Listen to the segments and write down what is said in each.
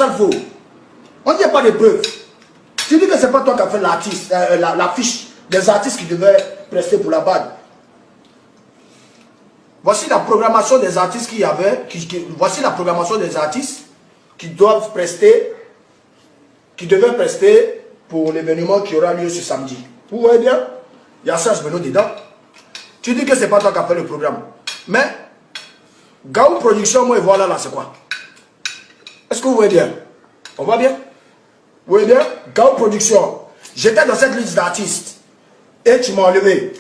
ça le faux. On n'y a pas de preuves. Tu dis que c'est pas toi qui as fait l'artiste, la fiche des artistes qui devaient prester pour la BAD. Voici la programmation des artistes qu'il y avait. Voici la programmation des artistes qui doivent prester, qui devaient prester pour l'événement qui aura lieu ce samedi. Vous voyez bien? Il y a Serge Benoît dedans. Tu dis que c'est pas toi qui as fait le programme. Mais, Gaou Production, moi, et voilà là, c'est quoi? Est-ce que vous voyez bien? On va bien? Vous voyez bien? Gaou Production. J'étais dans cette liste d'artistes. Et tu m'as enlevé.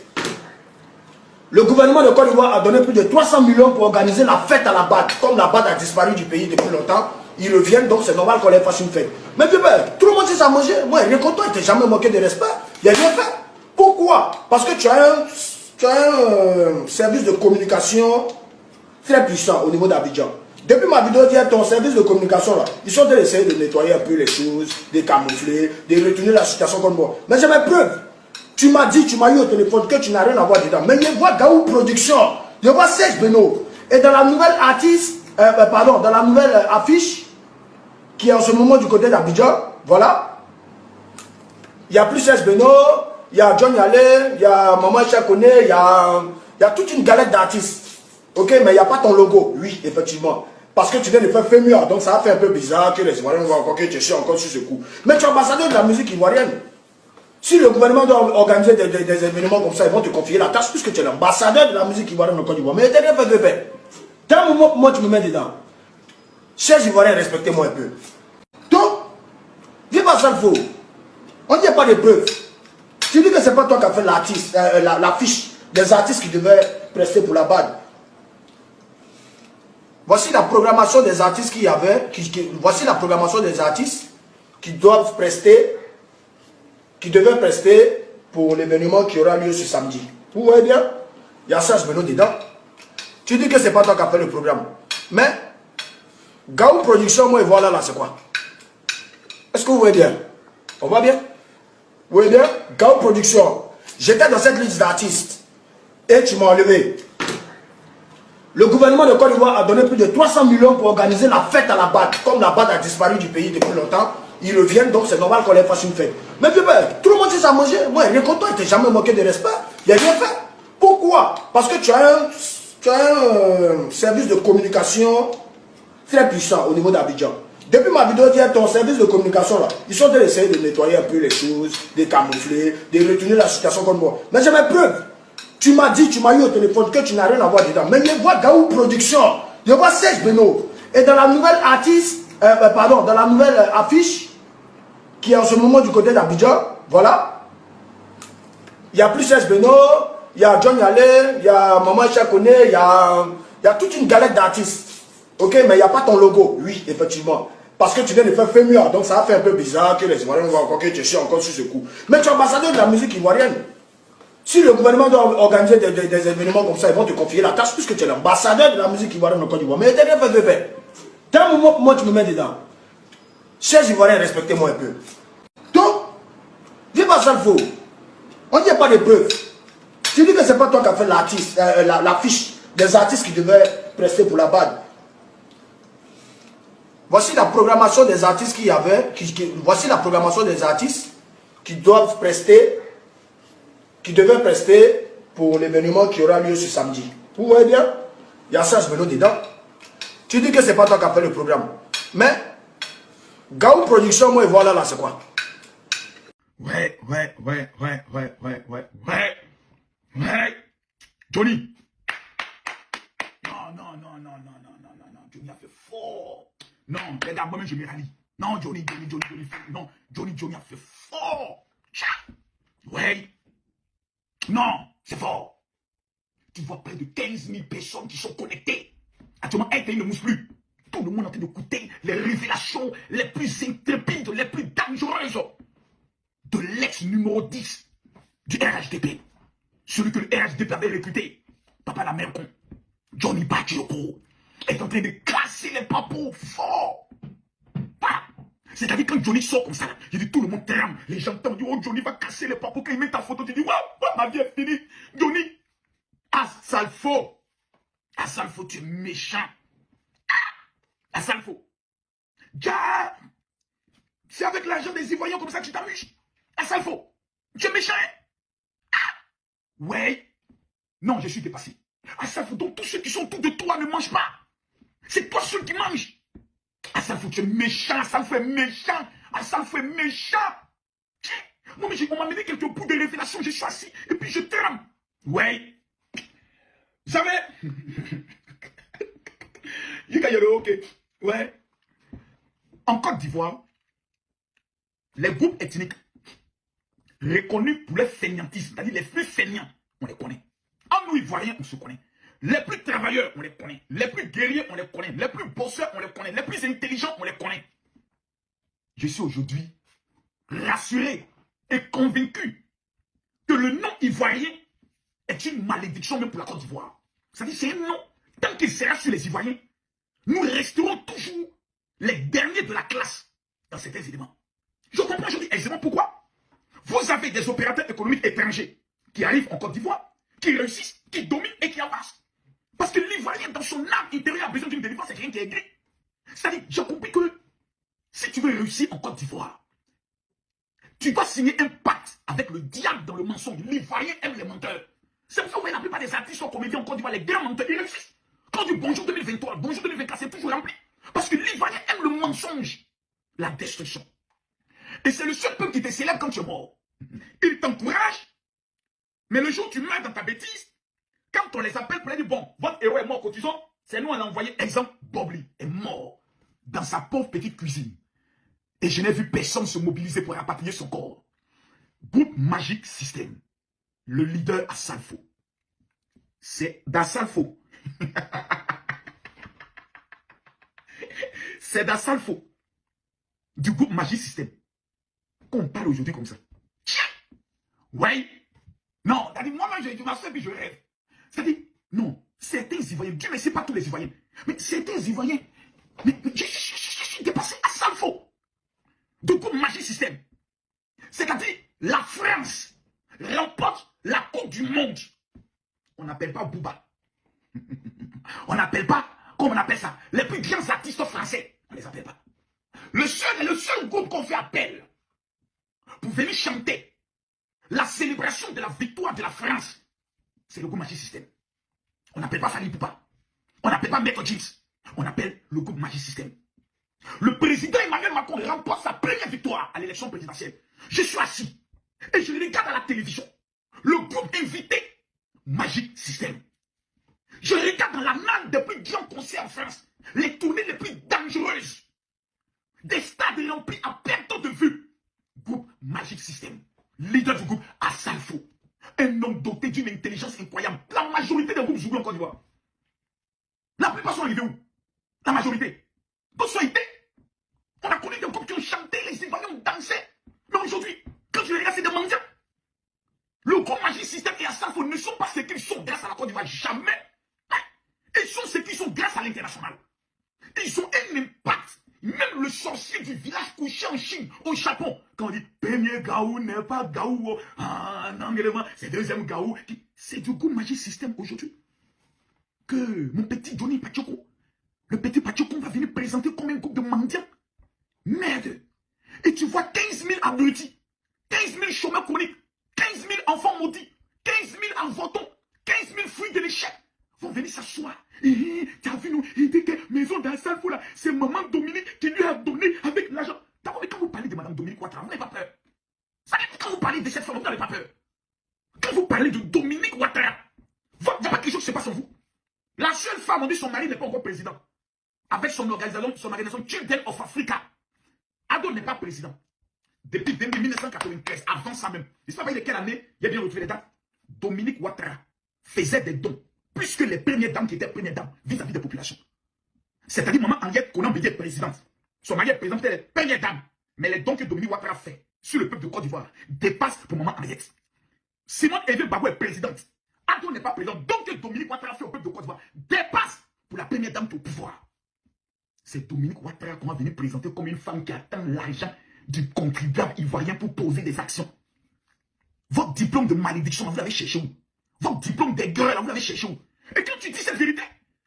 Le gouvernement de Côte d'Ivoire a donné plus de 300 millions pour organiser la fête à la BAD. Comme la BAD a disparu du pays depuis longtemps, ils reviennent, donc c'est normal qu'on les fasse une fête. Mais tout le monde sait ça manger. Moi, rien contre toi, il ne t'est jamais manqué de respect. Il n'y a rien fait. Pourquoi? Parce que tu as un service de communication très puissant au niveau d'Abidjan. Depuis ma vidéo d'hier, ton service de communication là, ils sont en train d'essayer de nettoyer un peu les choses, de camoufler, de retourner la situation comme moi. Mais j'ai mes preuves. Tu m'as dit, tu m'as eu au téléphone que tu n'as rien à voir dedans. Mais je vois Gaou Production, je vois Serge Benoît. Et dans la nouvelle dans la nouvelle affiche, qui est en ce moment du côté d'Abidjan, voilà. Il y a plus Serge Benoît, il y a John Yalé, il y a Maman Chakone, il y a toute une galette d'artistes. Ok, mais il n'y a pas ton logo. Oui, effectivement. Parce que tu viens de faire FEMUA, donc ça a fait un peu bizarre que les Ivoiriens voient encore que tu es encore sur ce coup. Mais tu es ambassadeur de la musique ivoirienne. Si le gouvernement doit organiser des événements comme ça, ils vont te confier la tâche puisque tu es l'ambassadeur de la musique ivoirienne au Côte d'Ivoire. Mais tu n'as rien fait de fait. D'un moment, moi tu me mets dedans. Chers Ivoiriens, respectez-moi un peu. Donc, viens pas ça le faux. On n'y a pas de preuves. Tu dis que c'est pas toi qui as fait l'artiste, la fiche des artistes qui devaient prester pour la BAD. Voici la programmation des artistes qu'il y avait. Voici la programmation des artistes qui doivent prester, qui devaient prester pour l'événement qui aura lieu ce samedi. Vous voyez bien? Il y a Serge Benoît dedans. Tu dis que c'est pas toi qui as fait le programme. Mais, Gaou Production, moi, et voilà là, c'est quoi? Est-ce que vous voyez bien? On va bien? Vous voyez bien? Gaou Production. J'étais dans cette liste d'artistes. Et tu m'as enlevé. Le gouvernement de Côte d'Ivoire a donné plus de 300 millions pour organiser la fête à la BAD. Comme la BAD a disparu du pays depuis longtemps, ils reviennent, donc c'est normal qu'on les fasse une fête. Mais tout le monde sait ça manger. Moi, rien contre toi, il ne t'est jamais manqué de respect. Il n'y a rien fait. Pourquoi? Parce que tu as un service de communication très puissant au niveau d'Abidjan. Depuis ma vidéo d'hier, ton service de communication là, ils sont en train d'essayer de nettoyer un peu les choses, de camoufler, de retourner la situation comme moi. Mais j'ai mes preuves. Tu m'as dit, tu m'as eu au téléphone que tu n'as rien à voir dedans. Mais je vois Gaou Production, je vois Serge Benoît. Et dans la nouvelle dans la nouvelle affiche, qui est en ce moment du côté d'Abidjan, voilà. Il y a plus Serge Benoît, il y a John Yalé, il y a Maman Chakone, il y a toute une galette d'artistes. Ok, mais il n'y a pas ton logo. Oui, effectivement. Parce que tu viens de faire FEMUA, donc ça a fait un peu bizarre que les Ivoiriens voient encore que tu es encore sur ce coup. Mais tu es ambassadeur de la musique ivoirienne. Si le gouvernement doit organiser des événements comme ça, ils vont te confier la tâche puisque tu es l'ambassadeur de la musique ivoirienne au Côte d'Ivoire. Mais tu n'as rien fait de fait. D'un moment, moi tu me mets dedans. Chers Ivoiriens, respectez-moi un peu. Donc, viens pas ça le faux. On n'y a pas de preuves. Tu dis que c'est pas toi qui as fait l'artiste, la fiche des artistes qui devaient prester pour la BAD. Voici la programmation des artistes qu'il y avait. Voici la programmation des artistes qui doivent prester, qui devaient prester pour l'événement qui aura lieu ce samedi. Vous voyez bien? Il y a Serge Benoît dedans. Tu dis que c'est pas toi qui as fait le programme. Mais, Gaou Production, moi, et voilà là, c'est quoi? Ouais. Johnny. Non. Johnny a fait fort. Non, regarde, moi-même, je me rallie. Non, Johnny. Non, Johnny a fait fort. Ouais. Non, c'est fort. Tu vois près de 15 000 personnes qui sont connectées. Actuellement, un pays ne bouge plus. Tout le monde est en train d'écouter les révélations les plus intrépides, les plus dangereuses de l'ex numéro 10 du RHDP. Celui que le RHDP avait recruté. Papa la mère con. Johnny Bakayoko est en train de casser les papous fort. C'est-à-dire quand Johnny sort comme ça, je dis tout le monde tremble. Les gens t'ont dit, oh Johnny va casser les papous. Quand il met ta photo, tu dis, waouh, ma vie est finie. Johnny, Asalfo, tu es méchant. Asalfo, Ja, c'est avec l'argent des Ivoiriens comme ça que tu t'amuses. Ah, ça, il faut. Tu es méchant, hein? Ah, ouais. Non, je suis dépassé. Ah, ça, faut donc tous ceux qui sont autour de toi ne mangent pas. C'est toi seul qui mange. Ah, ça, faut tu es méchant. Ça me fait méchant. Ah, ça me fait méchant. Moi, mais on m'a mené quelques bouts de révélation. Je suis assis et puis je tremble. Ouais. Vous savez, ok. Ouais. En Côte d'Ivoire, les groupes ethniques reconnus pour leur fainéantisme, c'est-à-dire les plus fainéants, on les connaît. En nous, Ivoiriens, on se connaît. Les plus travailleurs, on les connaît. Les plus guerriers, on les connaît. Les plus bosseurs, on les connaît. Les plus intelligents, on les connaît. Je suis aujourd'hui rassuré et convaincu que le nom ivoirien est une malédiction même pour la Côte d'Ivoire. C'est-à-dire c'est un nom, tant qu'il sera sur les Ivoiriens, nous resterons toujours les derniers de la classe dans certains éléments. Je comprends aujourd'hui aisément pourquoi. Vous avez des opérateurs économiques étrangers qui arrivent en Côte d'Ivoire, qui réussissent, qui dominent et qui avancent. Parce que l'Ivoirien, dans son âme intérieure, a besoin d'une délivrance, c'est rien qui est gris. C'est-à-dire, j'ai compris que si tu veux réussir en Côte d'Ivoire, tu dois signer un pacte avec le diable dans le mensonge. L'Ivoirien aime les menteurs. C'est pour ça que vous voyez la plupart des artistes sont comédiens en Côte d'Ivoire, les grands menteurs, ils réussissent. Quand du bonjour 2023, bonjour 2024, c'est toujours rempli. Parce que l'Ivoirien aime le mensonge, la destruction. Et c'est le seul peuple qui te célèbre quand tu es mort. Il t'encourage, mais le jour où tu meurs dans ta bêtise, quand on les appelle pour leur dire, bon, votre héros est mort, cotisant, c'est nous, on a envoyé, exemple, Bobli est mort dans sa pauvre petite cuisine. Et je n'ai vu personne se mobiliser pour rapatrier son corps. Groupe Magic System, le leader à Salfo. C'est d'Assalfo. C'est d'Assalfo, du groupe Magic System, qu'on parle aujourd'hui comme ça. Ouais. Non, moi-même, je m'assois et puis je rêve. C'est-à-dire, non, certains Ivoiriens, Dieu ne sait pas tous les Ivoiriens, mais certains Ivoiriens, mais je suis dépassé à Salfo, du groupe Magic System. C'est-à-dire, la France remporte la Coupe du Monde. On n'appelle pas Booba. On n'appelle pas, comment on appelle ça, les plus grands artistes français. On ne les appelle pas. Le seul groupe qu'on fait appel pour venir chanter la célébration de la victoire de la France, c'est le groupe Magic System. On n'appelle pas Fali Poupa. On n'appelle pas Maître James. On appelle le groupe Magic System. Le président Emmanuel Macron remporte sa première victoire à l'élection présidentielle. Je suis assis et je regarde à la télévision le groupe invité Magic System. Je regarde dans la manne des plus grands concerts en France, les tournées les plus dangereuses, des stades remplis à perte de vue. Groupe Magic System, leader du groupe Assalfo, un homme doté d'une intelligence incroyable. La majorité des groupes jouent en Côte d'Ivoire. La plupart sont arrivés où? La majorité. D'autres sont été. On a connu des groupes qui ont chanté, les Ivoiriens ont dansé. Mais aujourd'hui, quand tu regardes, c'est des mendiants. Le groupe Magic System et Assalfo ne sont pas ce qu'ils sont grâce à la Côte d'Ivoire. Jamais. Ils sont ce qu'ils sont grâce à l'international. Ils ont un impact. Même le sorcier du village couché en Chine, au Japon, quand on dit premier Gaou n'est pas Gaou, ah non, c'est deuxième Gaou, c'est du groupe Magic System aujourd'hui. Que mon petit Johnny Pachoko, le petit Pachoko va venir présenter comme un groupe de mendiants. Merde. Et tu vois 15 000 abrutis, 15 000 chômeurs chroniques, 15 000 enfants maudits, 15 000 avantons, 15 000 fruits de l'échec vont venir s'asseoir. Tu as vu, nous, il dit que maison d'Assalfo là, c'est maman Dominique qui lui a donné avec l'argent. D'abord, mais quand vous parlez de madame Dominique Ouattara, vous n'avez pas peur. Ça veut dire quand vous parlez de cette femme, vous n'avez pas peur. Quand vous parlez de Dominique Ouattara, il n'y a pas quelque chose qui se passe en vous. La seule femme, on dit son mari n'est pas encore président. Avec son organisation Children of Africa. Ado n'est pas président. Depuis 1993, avant ça même. Je ne sais pas de quelle année, il y a bien retrouvé les dates. Dominique Ouattara faisait des dons. Plus que les premières dames qui étaient premières dames vis-à-vis des populations. C'est-à-dire maman Henriette Konan Bédier est présidente. Son mari est président, c'était les premières dames. Mais les dons que Dominique Ouattara fait sur le peuple de Côte d'Ivoire dépassent pour maman Henriette. Simone Evé Babou est présidente. Ado n'est pas président. Donc que Dominique Ouattara fait au peuple de Côte d'Ivoire dépasse pour la première dame qui est au pouvoir. C'est Dominique Ouattara qu'on va venir présenter comme une femme qui attend l'argent du contribuable ivoirien pour poser des actions. Votre diplôme de malédiction, vous l'avez cherché où? Votre diplôme des gueules, vous l'avez cherché où? Et quand tu dis cette vérité,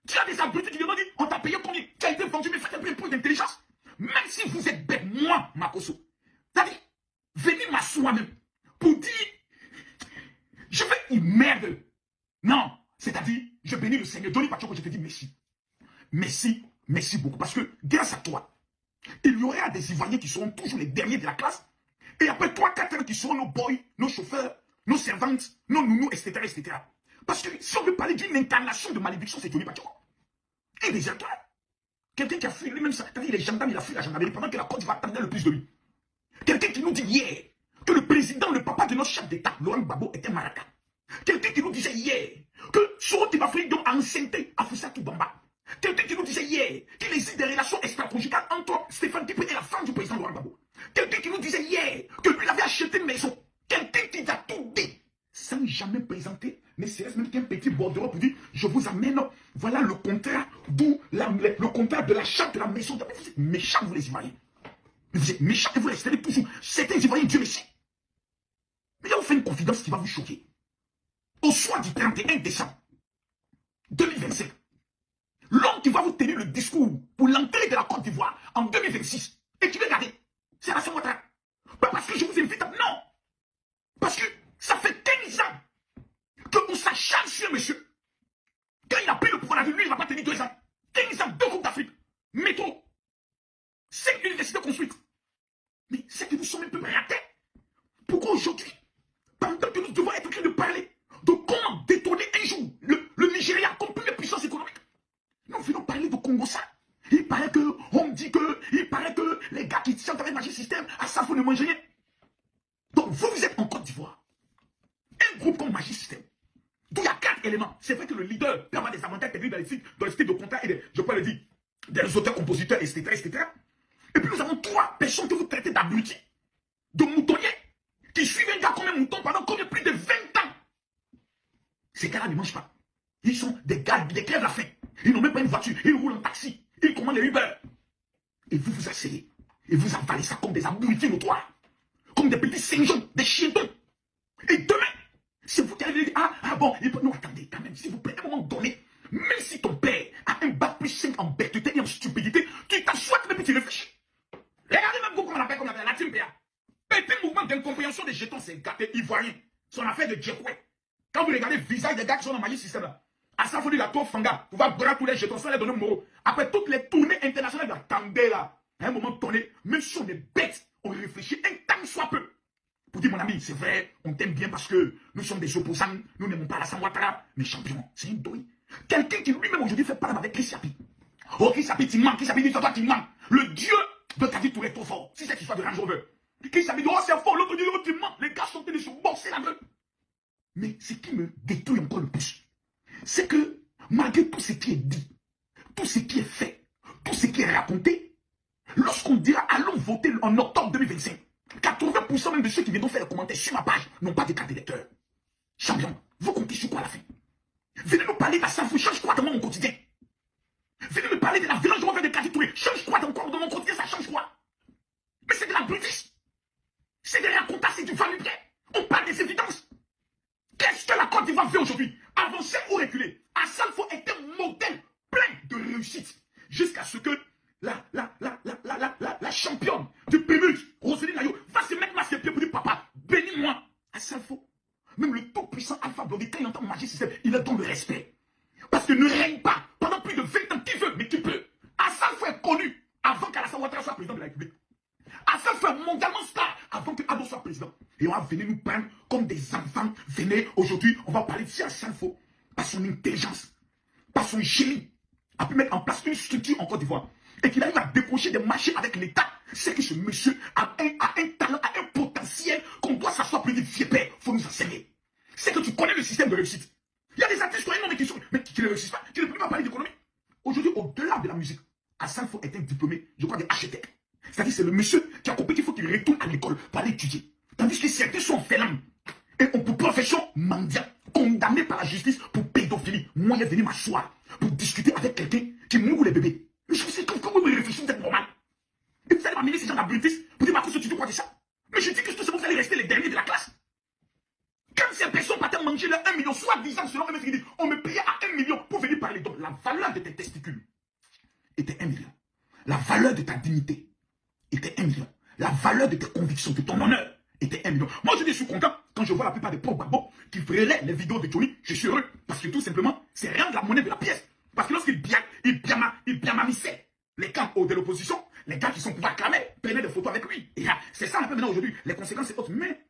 tu as des abrutis qui viennent dire, on t'a payé combien? Tu as été vendu, mais faites un peu plus d'intelligence. même si vous êtes bête, moi, Makosso, c'est-à-dire, venez m'asseoir même pour dire, je vais y merde. Non, c'est-à-dire, je bénis le Seigneur. Johnny Pachoko, je te dis merci. Merci, merci beaucoup. Parce que grâce à toi, il y aura des Ivoiriens qui seront toujours les derniers de la classe. Et après 3-4 ans qui seront nos boys, nos chauffeurs, nos servantes, nos nounous, etc., etc. Parce que si on veut parler d'une incarnation de malédiction, c'est Johnny Pachoko. Et déjà, toi, quelqu'un qui a fui lui-même, c'est-à-dire les gendarmes, il a fui la gendarmerie pendant que la Côte d'Ivoire attendait le plus de lui. Quelqu'un qui nous dit hier que le président, le papa de notre chef d'État, Laurent Gbagbo, était maraca. Quelqu'un qui nous disait hier que Soro Tibafri a enceinté Afoussatu Bamba. Quelqu'un qui nous disait hier qu'il existe des relations extra-conjugales entre Stéphane Dipé et la femme du président Laurent Gbagbo. Quelqu'un qui nous disait hier que lui avait acheté une maison. Quelqu'un qui a tout dit sans jamais présenter, ne serait-ce même qu'un petit bordereau pour dire je vous amène, voilà le contrat, d'où le contrat de l'achat de la maison. Vous êtes méchants, vous les Ivoiriens. Vous êtes méchants et vous restez toujours. Certains Ivoiriens, Dieu merci. Mais là, on fait une confidence qui va vous choquer. Au soir du 31 décembre 2025, l'homme qui va vous tenir le discours pour l'entrée de la Côte d'Ivoire en 2026, et qui veut garder, c'est Alassane Ouattara. Pas parce que je vous invite, non. Parce que ça fait 15 ans qu'on s'acharne sur un monsieur. Quand il a pris le pouvoir, lui, il ne va pas tenir 2 ans. 15 ans, 2 coupes d'Afrique, métro, 5 universités construites. Mais c'est que nous sommes un peu ratés. Pourquoi aujourd'hui, pendant que nous devons être en train de parler de comment détourner un jour le Nigeria comme première puissance économique, nous venons parler de Congo-Ça. Il paraît que les gars qui chantent avec Magic System, à ça, faut ne manger rien. Donc vous êtes en Côte d'Ivoire. Un groupe comme Magic System, d'où il y a 4 éléments. C'est vrai que le leader peut avoir des avantages techniques dans le style de contrat et je peux le dire, des auteurs, compositeurs, etc., etc. Et puis nous avons 3 personnes que vous traitez d'abrutis, de moutonniers, qui suivent un gars comme un mouton pendant plus de 20 ans. Ces gars-là ne mangent pas. Ils sont des gars, des crèves la faim. Ils n'ont même pas une voiture. Ils roulent en taxi. Ils commandent les Uber. Et vous vous asseyez. Et vous avalez ça comme des abrutis notoires. Comme des petits singeons, des chiens-tons. Et demain, c'est vous qui allez dire, bon, non, attendez, quand même, s'il vous plaît, à un moment donné, même si ton père a un bac plus 5 en bêteté et en stupidité, tu t'assois et puis tu réfléchis. Regardez même vous comment on appelle la team PA. Petit mouvement d'incompréhension des jetons, c'est gâté ivoirien. Son affaire de Djekoué. Quand vous regardez le visage des gars qui sont dans Magic System là, à ça, il faut dire la tour Fanga, vous va brûler tous les jetons sans les donner moro. Après toutes les tournées internationales, attendez là, à un moment donné, même si on est bête, on réfléchit un temps soit peu. Pour dire mon ami, c'est vrai, on t'aime bien parce que nous sommes des opposants, nous n'aimons pas Alassane Ouattara, mais champion, c'est une douille. Quelqu'un qui lui-même aujourd'hui fait parler avec Chris Yapi. Oh, Chris Yapi, tu mens, Chris Yapi dit toi, tu mens. Le dieu de Kadi Touré est trop fort. Si c'est cette histoire de Range Rover. Chris Yapi dit, oh, c'est fort, l'autre dit, oh, tu mens. Les gars sont en train de se boxer la gueule. Mais ce qui me détruit encore le plus, c'est que malgré tout ce qui est dit, tout ce qui est fait, tout ce qui est raconté, lorsqu'on dira allons voter en octobre 2025, 80% même de ceux qui viendront faire les commentaires sur ma page n'ont pas de carte d'électeur. Champion, vous comptez sur quoi à la fin? Venez nous parler de ça, vous change quoi dans mon quotidien? Venez me parler de la violence de Kadi Touré, change quoi dans mon quotidien, ça change quoi? Mais c'est de la brutice. C'est des racontas, c'est du va-nu-pied. On parle des évidences. Qu'est-ce que la Côte d'Ivoire fait aujourd'hui? Avancer ou reculer? Assalfo est un modèle plein de réussite. Jusqu'à ce que la championne du PMU, Roselyne Nayo, va se mettre à ses pieds pour dire papa, bénis-moi. Assalfo, même le tout-puissant Alpha Blondy, quand il entend Magic System, il a donc le respect. Parce que ne règne pas pendant plus de 20 ans. Qui veut, mais qui peut? Assalfo est connu avant qu'Alassane Ouattara soit président de la République. Assalfo est mondialement star avant que Ado soit président. Et on va venir nous prendre comme des enfants. Venez, aujourd'hui, on va parler de Assalfo par son intelligence, par son génie, a pu mettre en place une structure en Côte d'Ivoire. Et qu'il arrive à décrocher des marchés avec l'État. C'est que ce monsieur a un talent, a un potentiel qu'on doit s'asseoir pour dire, vieux père, il faut nous enseigner. C'est que tu connais le système de réussite. Il y a des artistes qui ont un nom mais qui ne réussissent pas, qui ne peuvent pas parler d'économie. Aujourd'hui, au-delà de la musique, Assalfo est un diplômé, je crois, d'architecte. C'est-à-dire c'est le monsieur qui a compris qu'il faut qu'il retourne à l'école pour aller étudier. Tandis que certains sont félins. Et on pour profession mendiant, condamné par la justice pour pédophilie. Moi, il est venu m'asseoir pour discuter avec quelqu'un qui mourre les bébés. Je sais comment vous réfléchissez, vous êtes normal. Et vous allez m'amener ces gens d'abrutis pour dire, Marcos, tu dis quoi de ça? Mais je dis que tout ça, vous allez rester les derniers de la classe. Quand ces personnes partaient manger leur 1 million, soit 10 ans, selon eux, qui dit, on me payait à 1 million pour venir parler. Donc la valeur de tes testicules était 1 million. La valeur de ta dignité était 1 million. La valeur de tes convictions, de ton honneur, était 1 million. Moi, je suis content quand je vois la plupart des pauvres babos qui relaient les vidéos de Johnny. Je suis heureux parce que tout simplement, c'est rien de la monnaie de la pièce. Parce que lorsqu'il biamamisait les camps de l'opposition, les gars qui sont pouvoir clamer, prenaient des photos avec lui. Et c'est ça un peu maintenant aujourd'hui. Les conséquences, c'est autre. Mais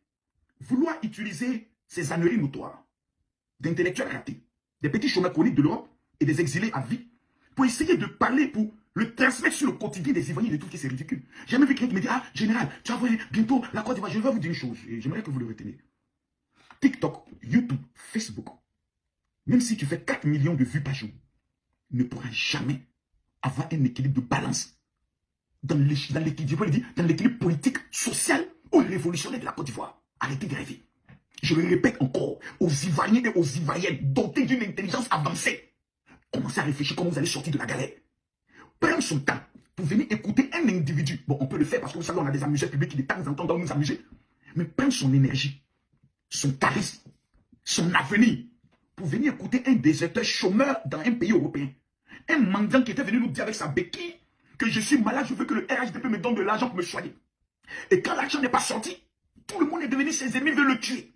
vouloir utiliser ces âneries notoires d'intellectuels ratés, des petits chômeurs chroniques de l'Europe et des exilés à vie, pour essayer de parler, pour le transmettre sur le quotidien des Ivoiriens, de tout qui c'est ridicule. J'ai jamais vu quelqu'un qui me dit, ah, général, tu vas voir bientôt la Côte d'Ivoire. Je vais vous dire une chose, et j'aimerais que vous le reteniez. TikTok, YouTube, Facebook, même si tu fais 4 millions de vues par jour, ne pourra jamais avoir un équilibre de balance dans l'équilibre politique, social ou révolutionnaire de la Côte d'Ivoire. Arrêtez de rêver. Je le répète encore, aux Ivoiriens et aux Ivoiriennes dotés d'une intelligence avancée, commencez à réfléchir comment vous allez sortir de la galère. Prendre son temps pour venir écouter un individu. Bon, on peut le faire parce que vous savez, on a des amuseurs publics qui de temps en temps doivent nous amuser. Mais prendre son énergie, son charisme, son avenir, pour venir écouter un déserteur chômeur dans un pays européen. Un mendiant qui était venu nous dire avec sa béquille que je suis malade, je veux que le RHDP me donne de l'argent pour me soigner. Et quand l'argent n'est pas sorti, tout le monde est devenu ses ennemis, veut le tuer.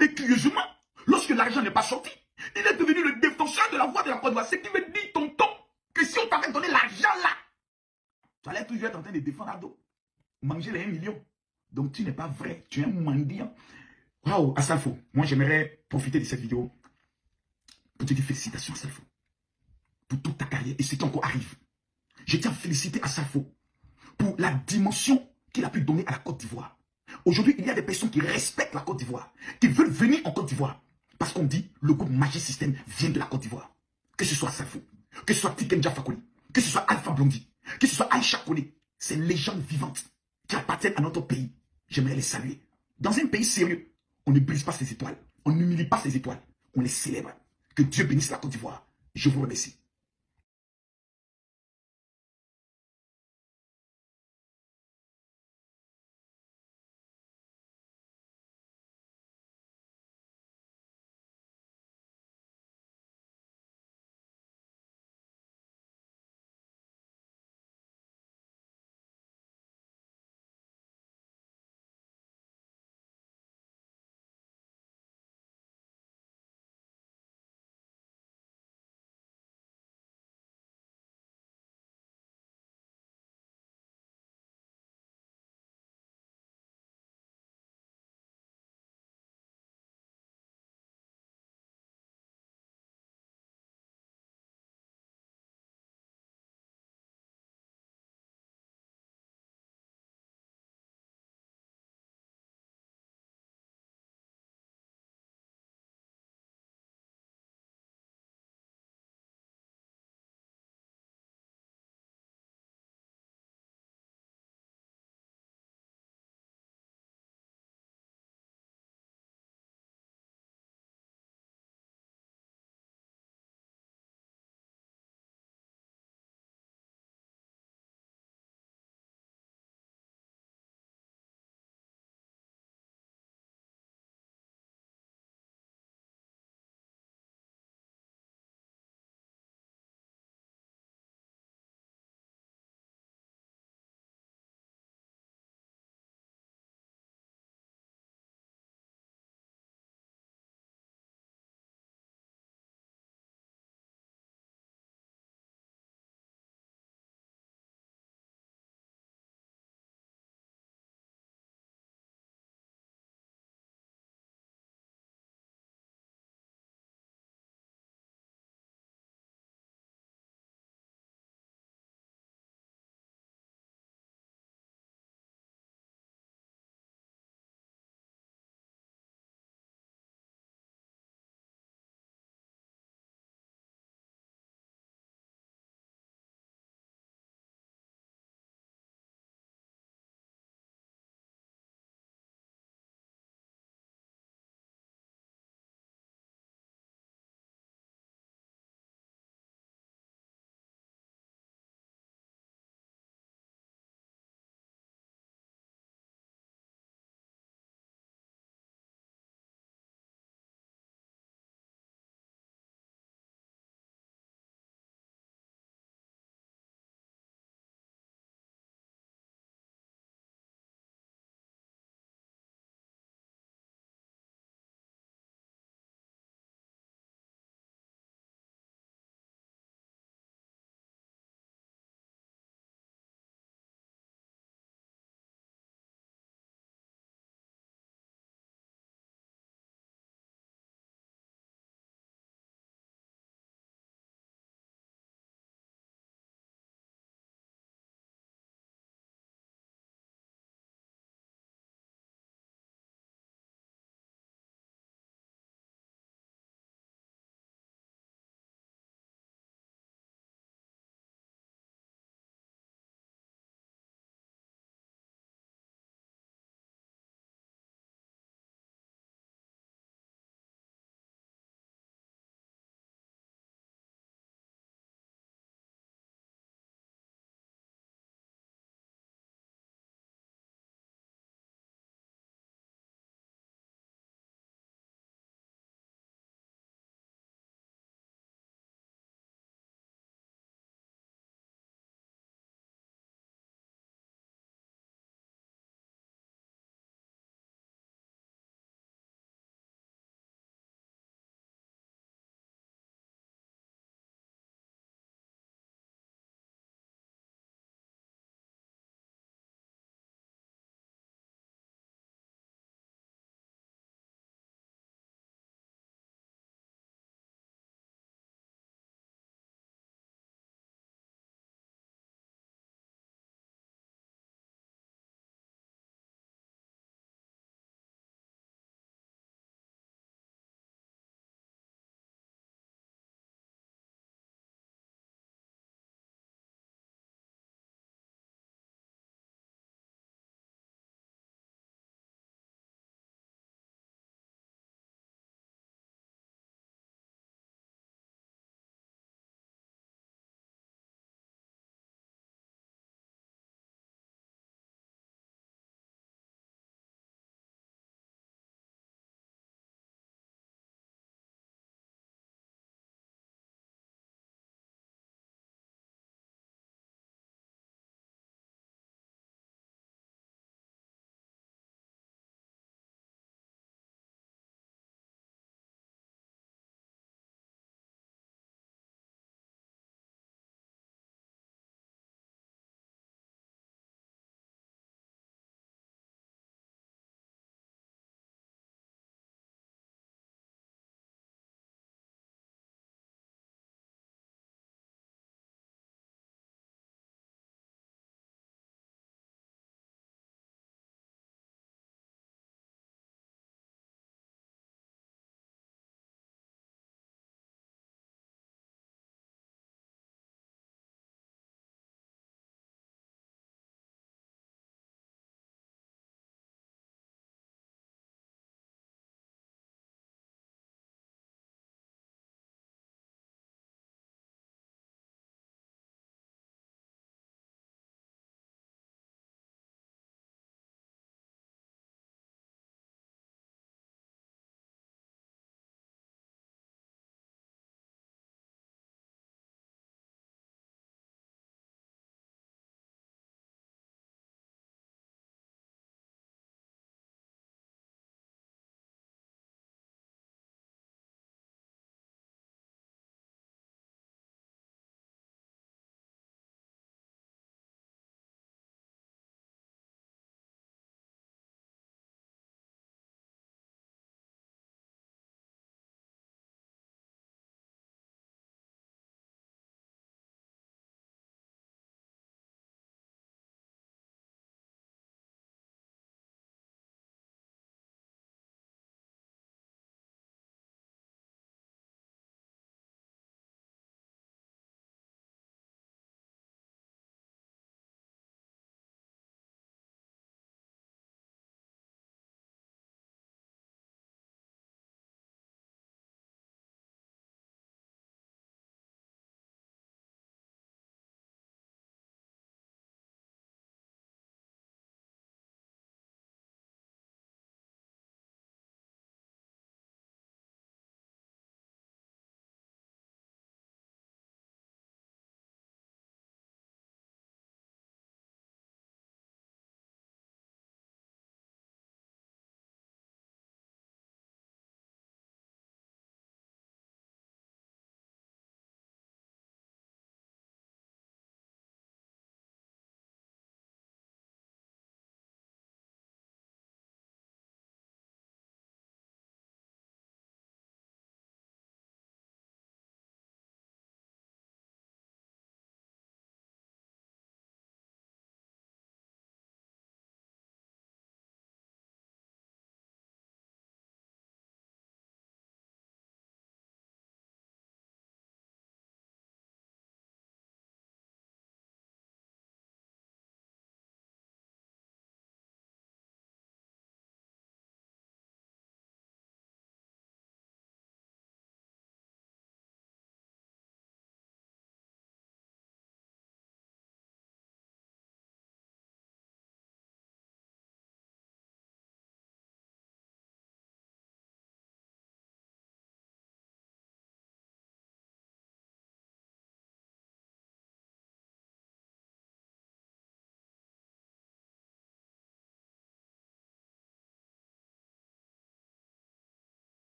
Et curieusement, lorsque l'argent n'est pas sorti, il est devenu le défenseur de la voix de la Côte d'Ivoire. Ce qui veut dire, tonton, que si on t'avait donné l'argent là, tu allais toujours être en train de défendre Ado. Manger les 1 million. Donc tu n'es pas vrai, tu es un mendiant. Waouh, Assalfo, moi j'aimerais profiter de cette vidéo pour te dire félicitations Assalfo. Pour toute ta carrière et ce qui encore arrive. Je tiens à féliciter Assalfo pour la dimension qu'il a pu donner à la Côte d'Ivoire. Aujourd'hui, il y a des personnes qui respectent la Côte d'Ivoire, qui veulent venir en Côte d'Ivoire. Parce qu'on dit, le groupe Magic System vient de la Côte d'Ivoire. Que ce soit Assalfo, que ce soit Tiken Jah Fakoly, que ce soit Alpha Blondy, que ce soit Aïcha Koné, ces légendes vivantes qui appartiennent à notre pays. J'aimerais les saluer. Dans un pays sérieux, on ne brise pas ses étoiles, on n'humilie pas ses étoiles, on les célèbre. Que Dieu bénisse la Côte d'Ivoire. Je vous remercie.